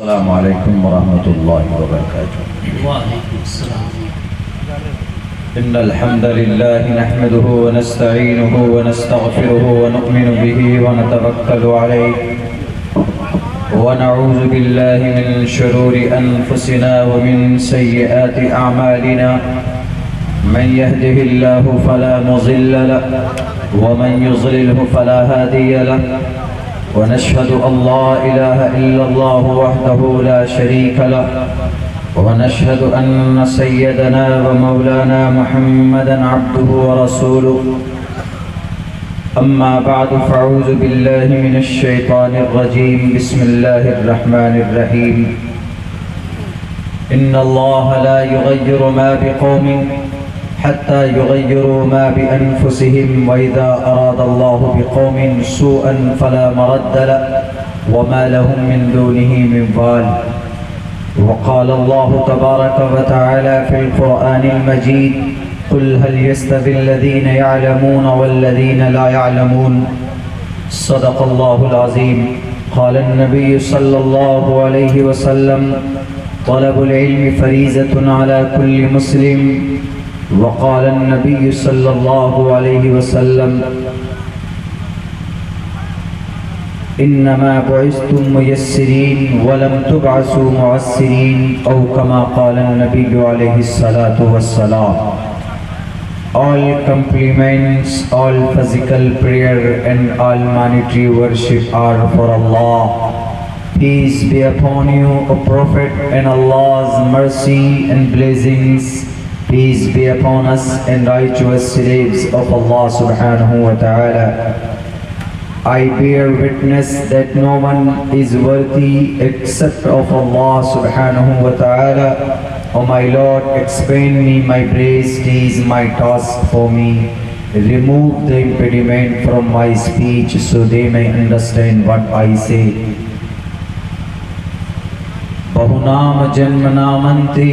السلام علیکم ورحمۃ اللہ وبرکاتہ۔ وعلیکم السلام۔ إن الحمد لله نحمده ونستعينه ونستغفره ونؤمن به ونتوكل عليه ونعوذ بالله من شرور أنفسنا ومن سيئات أعمالنا من يهده الله فلا مضل له ومن يضلله فلا هادي له ونشهد أن لا إله إلا الله وحده لا شريك له ونشهد أن سيدنا ومولانا محمدا عبده ورسوله أما بعد فأعوذ بالله من الشيطان الرجيم بسم الله الرحمن الرحيم إن الله لا يغير ما بقوم حتى يغيروا ما بأنفسهم وإذا أراد الله بقوم سوءا فلا مرد له وما لهم من دونه من وال وقال الله تبارك وتعالى في القرآن المجيد قل هل يستوي الذين يعلمون والذين لا يعلمون صدق الله العظيم قال النبي صلى الله عليه وسلم طلب العلم فريضة على كل مسلم وقال النبي صلى الله عليه وسلم إنما بعثتم ميسرين ولم تبعثوا معسرين أو كما قال النبي عليه الصلاة والسلام. All compliments, all physical prayer and all monetary worship are for Allah. Peace be upon you, O Prophet, and Allah's mercy and blessings. Peace be upon us and righteous slaves of Allah subhanahu wa ta'ala. I bear witness that no one is worthy except of Allah subhanahu wa ta'ala. O my Lord, explain me my praise, it is my task for me. Remove the impediment from my speech so they may understand what I say. Bahunam janmanamanti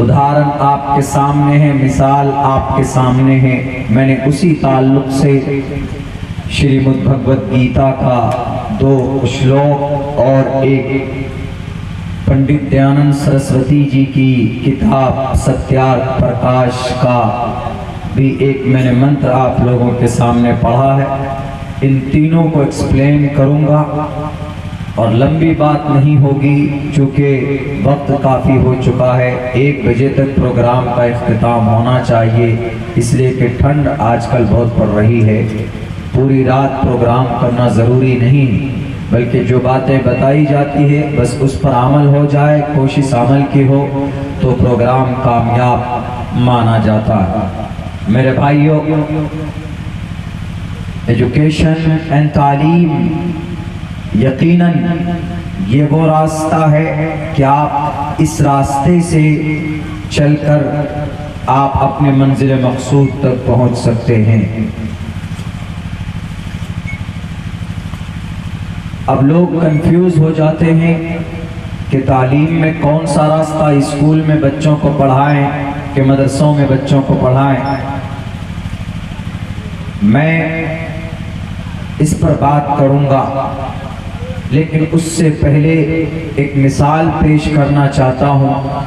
ادھارن آپ کے سامنے ہے، مثال آپ کے سامنے ہے۔ میں نے اسی تعلق سے شریمد بھگوت گیتا کا 2 شلوک اور ایک پنڈت دیانند سرسوتی جی کی کتاب ستیارتھ پرکاش کا بھی ایک میں نے منتر آپ لوگوں کے سامنے پڑھا ہے۔ ان تینوں کو ایکسپلین کروں گا اور لمبی بات نہیں ہوگی چونکہ وقت کافی ہو چکا ہے۔ 1 بجے تک پروگرام کا اختتام ہونا چاہیے، اس لیے کہ ٹھنڈ آج کل بہت پڑ رہی ہے۔ پوری رات پروگرام کرنا ضروری نہیں، بلکہ جو باتیں بتائی جاتی ہے بس اس پر عمل ہو جائے، کوشش عمل کی ہو تو پروگرام کامیاب مانا جاتا ہے۔ میرے بھائیوں، ایجوکیشن اینڈ تعلیم یقیناً یہ وہ راستہ ہے کہ آپ اس راستے سے چل کر آپ اپنے منزل مقصود تک پہنچ سکتے ہیں۔ اب لوگ کنفیوز ہو جاتے ہیں کہ تعلیم میں کون سا راستہ، اسکول میں بچوں کو پڑھائیں کہ مدرسوں میں بچوں کو پڑھائیں۔ میں اس پر بات کروں گا، لیکن اس سے پہلے ایک مثال پیش کرنا چاہتا ہوں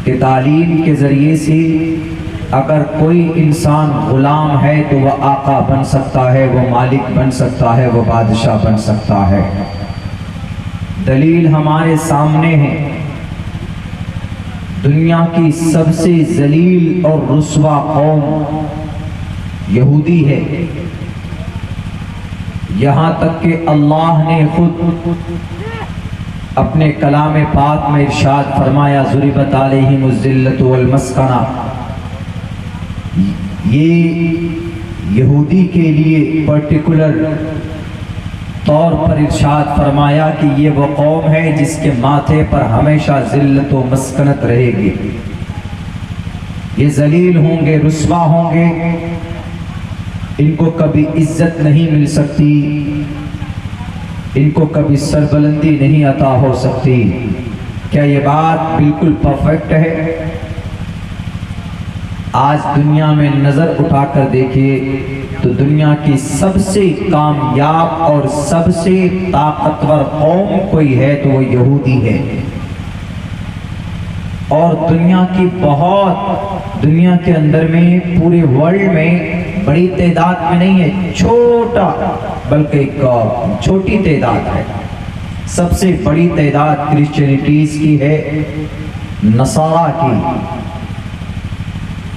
کہ تعلیم کے ذریعے سے اگر کوئی انسان غلام ہے تو وہ آقا بن سکتا ہے، وہ مالک بن سکتا ہے، وہ بادشاہ بن سکتا ہے۔ دلیل ہمارے سامنے ہے۔ دنیا کی سب سے ذلیل اور رسوا قوم یہودی ہے، یہاں تک کہ اللہ نے خود اپنے کلام پاک میں ارشاد فرمایا ضربت علیہم الذلۃ والمسکنہ۔ یہ یہودی کے لیے پرٹیکولر طور پر ارشاد فرمایا کہ یہ وہ قوم ہے جس کے ماتھے پر ہمیشہ ذلت و مسکنت رہے گی۔ یہ ذلیل ہوں گے، رسوا ہوں گے، ان کو کبھی عزت نہیں مل سکتی، ان کو کبھی سربلندی نہیں عطا ہو سکتی۔ کیا یہ بات بالکل پرفیکٹ ہے؟ آج دنیا میں نظر اٹھا کر دیکھیے تو دنیا کی سب سے کامیاب اور سب سے طاقتور قوم کوئی ہے تو وہ یہودی ہے۔ اور دنیا کی دنیا کے اندر میں پورے ورلڈ میں بڑی تعداد میں نہیں ہے، چھوٹا بلکہ ایک چھوٹی تعداد ہے۔ سب سے بڑی تعداد کرسچینٹیز کی ہے، نصارہ کی،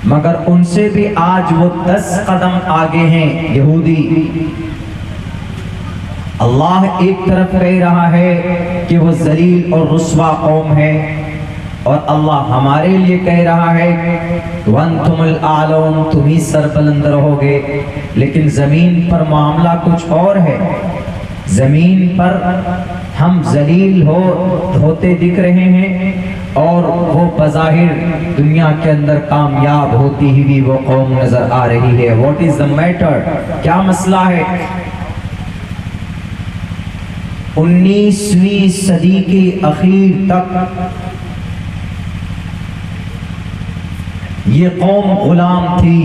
مگر ان سے بھی آج وہ 10 قدم آگے ہیں یہودی۔ اللہ ایک طرف کہہ رہا ہے کہ وہ ذلیل اور رسوا قوم ہے، اور اللہ ہمارے لیے کہہ رہا ہے وَأَنْتُمُ الْأَعْلَوْنَ، تم ہی سربلند رہو گے۔ لیکن زمین پر معاملہ کچھ اور ہے۔ زمین پر ہم ذلیل ہوتے دکھ رہے ہیں، اور وہ بظاہر دنیا کے اندر کامیاب ہوتی ہی بھی وہ قوم نظر آ رہی ہے۔ What is the matter؟ کیا مسئلہ ہے؟ 19ویں صدی کے اخیر تک یہ قوم غلام تھی،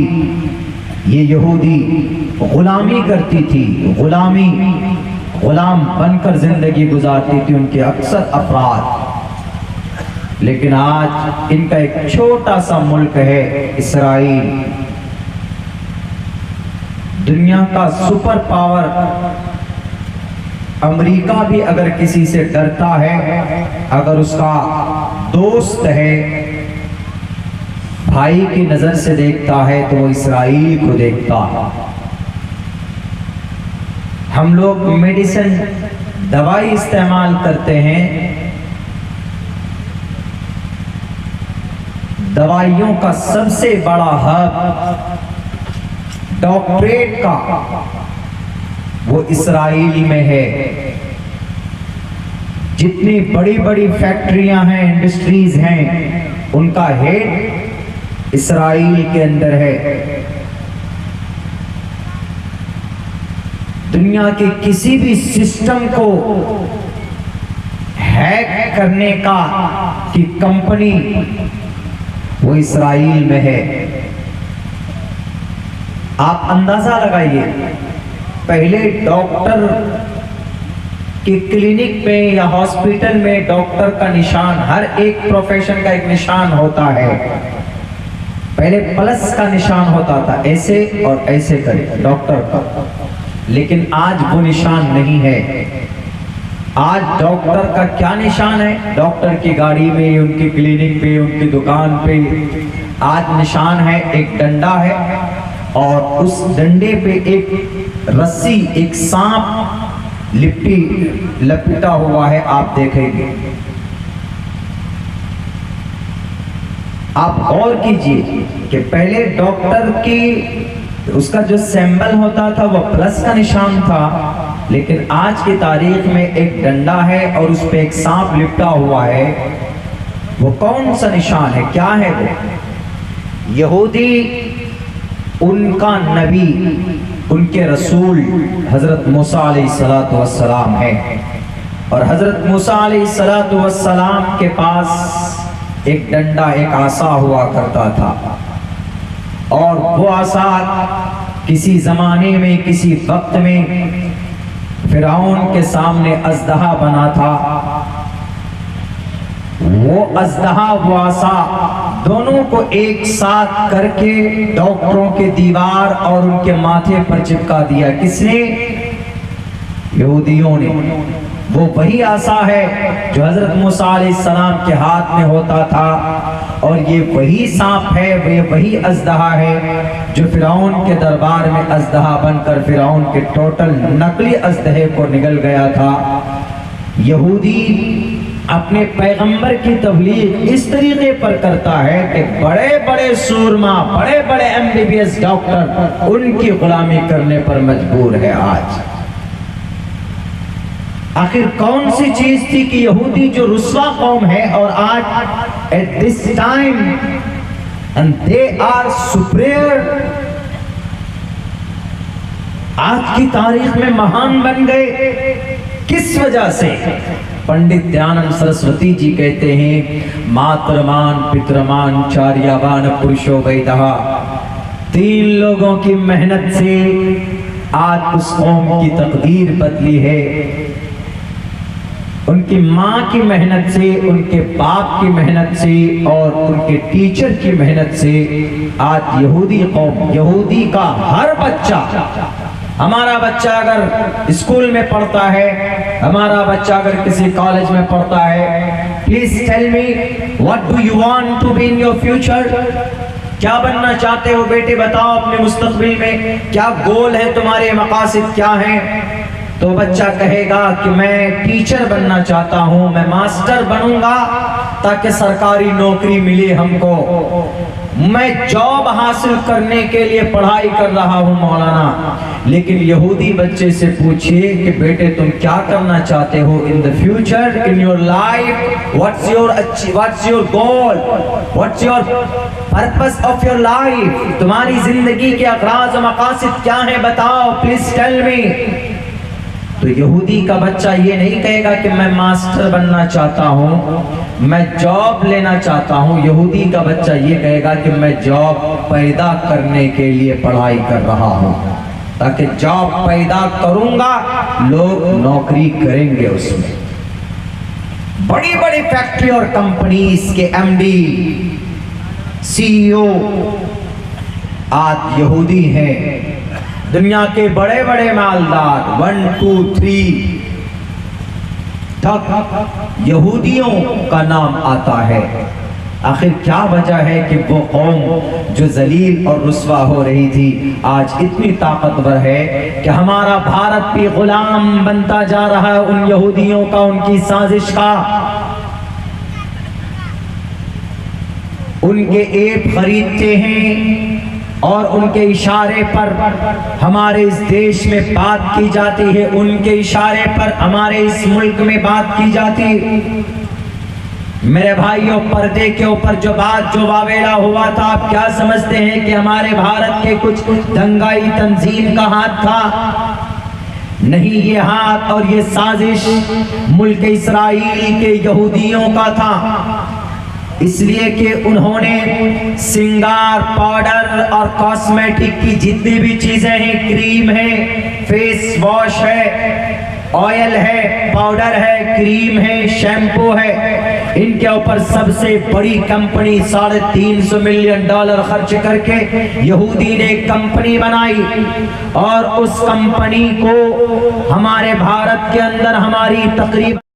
یہ یہودی غلامی کرتی تھی، غلام بن کر زندگی گزارتی تھی ان کے اکثر افراد۔ لیکن آج ان کا ایک چھوٹا سا ملک ہے اسرائیل، دنیا کا سپر پاور امریکہ بھی اگر کسی سے ڈرتا ہے، اگر اس کا دوست ہے، بھائی کی نظر سے دیکھتا ہے تو وہ اسرائیل کو دیکھتا ہے۔ ہم لوگ میڈیسن، دوائی استعمال کرتے ہیں، دوائیوں کا سب سے بڑا ہب ڈاکٹریٹ کا وہ اسرائیل میں ہے۔ جتنی بڑی بڑی فیکٹریاں ہیں، انڈسٹریز ہیں، ان کا ہیڈ اسرائیل کے اندر ہے۔ دنیا کے کسی بھی سسٹم کو ہیک کرنے کا کی کمپنی وہ اسرائیل میں ہے۔ آپ اندازہ لگائیے، پہلے ڈاکٹر کی کلینک میں یا ہاسپٹل میں ڈاکٹر کا نشان، ہر ایک پروفیشن کا ایک نشان ہوتا ہے۔ پہلے پلس کا نشان ہوتا تھا، ایسے اور ایسے کرے ڈاکٹر کا، لیکن آج وہ نشان نہیں ہے۔ آج ڈاکٹر کا کیا نشان ہے؟ ڈاکٹر کی گاڑی میں، ان کی کلینک پہ، ان کی دکان پہ آج نشان ہے، ایک ڈنڈا ہے، اور اس ڈنڈے پہ ایک رسی، ایک سانپ لپٹا ہوا ہے۔ آپ دیکھیں گے، آپ غور کیجئے کہ پہلے ڈاکٹر کی اس کا جو سیمبل ہوتا تھا وہ پلس کا نشان تھا، لیکن آج کی تاریخ میں ایک ڈنڈا ہے اور اس پہ ایک سانپ لپٹا ہوا ہے۔ وہ کون سا نشان ہے؟ کیا ہے وہ؟ یہودی ان کا نبی، ان کے رسول حضرت موسیٰ علیہ السلام ہے، اور حضرت موسیٰ علیہ السلام کے پاس ایک ڈنڈا، ایک عصا ہوا کرتا تھا، اور وہ عصا کسی زمانے میں، کسی وقت میں فرعون کے سامنے اژدہا بنا تھا۔ وہ اژدہا، وہ عصا، دونوں کو ایک ساتھ کر کے ڈاکٹروں کے دیوار اور ان کے ماتھے پر چپکا دیا۔ کس نے؟ یہودیوں نے۔ وہ وہی عصا ہے جو حضرت موسیٰ علیہ السلام کے ہاتھ میں ہوتا تھا، اور یہ وہی سانپ ہے، یہ وہی اژدہا ہے جو فرعون کے دربار میں اژدہا بن کر فرعون کے ٹوٹل نقلی اژدہے کو نگل گیا تھا۔ یہودی اپنے پیغمبر کی تبلیغ اس طریقے پر کرتا ہے کہ بڑے بڑے سورما، بڑے بڑے MBBS ڈاکٹر ان کی غلامی کرنے پر مجبور ہے آج۔ آخر کون سی چیز تھی کہ یہودی جو رسوا قوم ہے، اور آج at this time and they are superior، آج کی تاریخ میں مہان بن گئے، کس وجہ سے؟ پنڈت دیانند سرسوتی جی کہتے ہیں، ماترمان پترمان چاریاوان پرشو ویدہا، 3 لوگوں کی محنت سے آج اس قوم کی تقدیر بدلی ہے۔ ان کی ماں کی محنت سے، ان کے باپ کی محنت سے، اور ان کے ٹیچر کی محنت سے آج یہودی قوم، یہودی کا ہر بچہ، ہمارا بچہ اگر اسکول میں پڑھتا ہے، ہمارا بچہ اگر کسی کالج میں پڑھتا ہے، please tell me what do you want to be in your future؟ کیا بننا چاہتے ہو بیٹے؟ بتاؤ اپنے مستقبل میں کیا گول ہے تمہارے، مقاصد کیا ہیں؟ تو بچہ کہے گا کہ میں ٹیچر بننا چاہتا ہوں، میں ماسٹر بنوں گا تاکہ سرکاری نوکری ملے ہم کو، میں جاب حاصل کرنے کے لیے پڑھائی کر رہا ہوں مولانا۔ لیکن یہودی بچے سے پوچھئے کہ بیٹے تم کیا کرنا چاہتے ہو in the future, in your life, what's your goal, what's your purpose of your life؟ تمہاری زندگی کے اغراض و مقاصد کیا ہیں؟ بتاؤ، please tell me۔ تو یہودی کا بچہ یہ نہیں کہے گا کہ میں ماسٹر بننا چاہتا ہوں، میں جاب لینا چاہتا ہوں۔ یہودی کا بچہ یہ کہے گا کہ میں جاب پیدا کرنے کے لیے پڑھائی کر رہا ہوں، تاکہ جاب پیدا کروں گا، لوگ نوکری کریں گے اس میں۔ بڑی بڑی فیکٹری اور کمپنیز کے MD CEO آج یہودی ہیں۔ دنیا کے بڑے بڑے مالدار 1 2 3 تک یہودیوں کا نام آتا ہے۔ آخر کیا وجہ ہے کہ وہ قوم جو ذلیل اور رسوا ہو رہی تھی آج اتنی طاقتور ہے کہ ہمارا بھارت بھی غلام بنتا جا رہا ہے ان یہودیوں کا، ان کی سازش کا۔ ان کے ایپ خریدتے ہیں اور ان کے اشارے پر ہمارے اس دیش میں بات کی جاتی ہے، ان کے اشارے پر ہمارے اس ملک میں بات کی جاتی ہے۔ میرے بھائیوں، پردے کے اوپر جو بات، جو واویلا ہوا تھا، آپ کیا سمجھتے ہیں کہ ہمارے بھارت کے کچھ دنگائی تنظیم کا ہاتھ تھا؟ نہیں، یہ ہاتھ اور یہ سازش ملک اسرائیل کے یہودیوں کا تھا۔ اس لیے کہ انہوں نے سنگار، پاؤڈر اور کاسمیٹک کی جتنی بھی چیزیں ہیں، کریم ہے، فیس واش ہے، آئل ہے، پاؤڈر ہے، کریم ہے، شیمپو ہے، ان کے اوپر سب سے بڑی کمپنی $350 ملین خرچ کر کے یہودی نے ایک کمپنی بنائی، اور اس کمپنی کو ہمارے بھارت کے اندر ہماری تقریباً